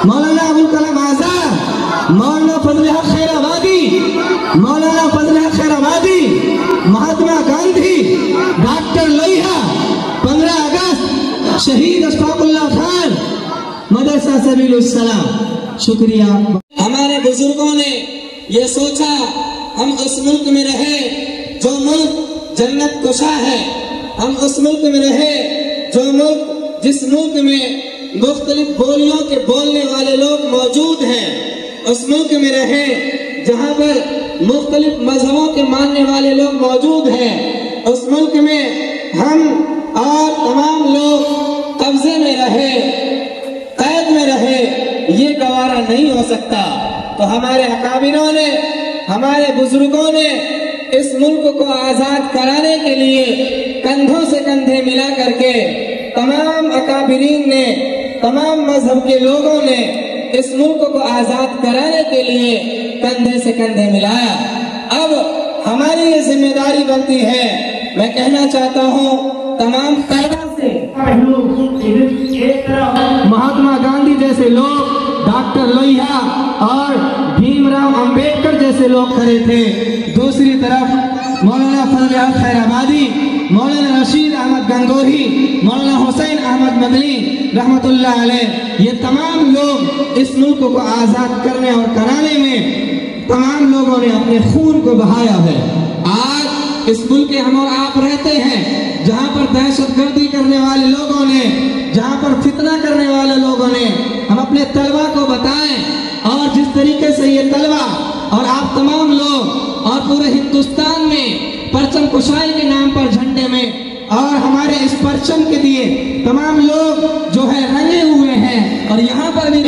मौलाना अबुल कलाम आजाद, मौलाना फजल हक खैराबादी, मौलाना फजल हक खैराबादी, महात्मा गांधी, डॉक्टर लोहिया, 15 अगस्त शहीद अशफाकुल्लाह खान, मदरसा सबीलुस सलाम। शुक्रिया। हमारे बुजुर्गों ने ये सोचा हम उस मुल्क में रहे जो मुल्क जन्नत कुशा है, हम उस मुल्क में रहे जो मुल्क जिस मुल्क में मुख्तलिफ बोलियों के बोलने वाले लोग मौजूद हैं, उस मुल्क में रहे जहाँ पर मुख्तलिफ मजहबों के मानने वाले लोग मौजूद हैं, उस मुल्क में हम और तमाम लोग कब्जे में रहे, कैद में रहे, ये गवारा नहीं हो सकता। तो हमारे अकाबिरों ने, हमारे बुजुर्गों ने इस मुल्क को आजाद कराने के लिए कंधों से कंधे मिला करके तमाम अकाबिरीन ने, तमाम मजहब के लोगों ने इस मुल्क को आजाद कराने के लिए कंधे से कंधे मिलाया। अब हमारी ये जिम्मेदारी बनती है, मैं कहना चाहता हूँ तमाम तलबा से, महात्मा गांधी जैसे लोग, डॉक्टर लोहिया और भीमराव अंबेडकर जैसे लोग खड़े थे। दूसरी तरफ मौलाना फजल हक खैराबादी, मौलाना रशीद अहमद गंगोही, मौलाना हुसैन अहमद मदनी रहमतुल्लाह अलैह, ये तमाम लोग इस मुल्क को आज़ाद करने और कराने में तमाम लोगों ने अपने खून को बहाया है। आज इस मुल्क में हम और आप रहते हैं जहाँ पर दहशतगर्दी करने वाले लोगों ने, जहाँ पर फितना करने वाले लोगों ने, हम अपने तलबा को बताएं और जिस तरीके से ये तलबा और आप तमाम लोग और पूरे हिंदुस्तान में परचम कुशाई के नाम पर झंडे में और हमारे इस परचम के लिए तमाम लोग जो है रंगे हुए हैं, और यहाँ पर भी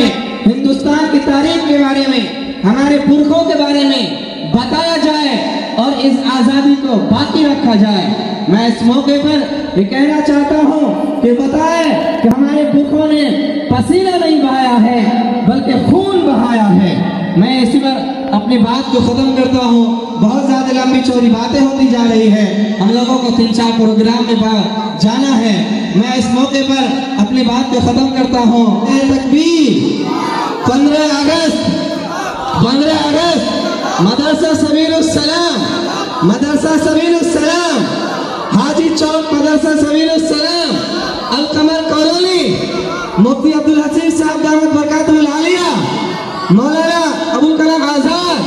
हिंदुस्तान की तारीख के बारे में, हमारे पुरखों के बारे में बताया जाए और इस आज़ादी को बाकी रखा जाए। मैं इस मौके पर ये कहना चाहता हूँ कि बताए कि हमारे पुरखों ने पसीना नहीं बहाया है बल्कि खून बहाया है। मैं इसी पर अपनी बात को खत्म करता हूँ। बहुत ज्यादा लंबी चौड़ी बातें होती जा रही है, हम लोगों को 3-4 प्रोग्राम में जाना है। मैं इस मौके पर अपनी बात को खत्म करता हूँ। तकबीर। 15 अगस्त मदरसा सबीलुस सलाम, मदरसा सबीलुस सलाम, हाजी चौक मदरसा सबीलुस सलाम, अल कमर कॉलोनी, मुफ्ती अब्दुल हसीस साहब दामद बरकातुहुल आलिया, मौलाना अबुल कलाम आजाद,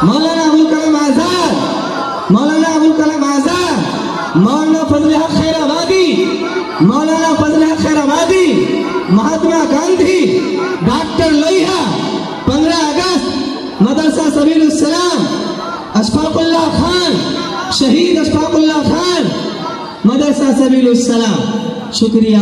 मौलाना अबुल कलाम आजाद, मौलाना अबुल कलाम आजाद, मौलाना फजल हक खैराबादी, मौलाना फजल हक खैराबादी, महात्मा गांधी, डॉक्टर लोहिया, 15 अगस्त मदरसा सबीलुस सलाम, अशफाकुल्लाह खान, शहीद अशफाकुल्लाह खान, मदरसा सबीलुस सलाम। शुक्रिया।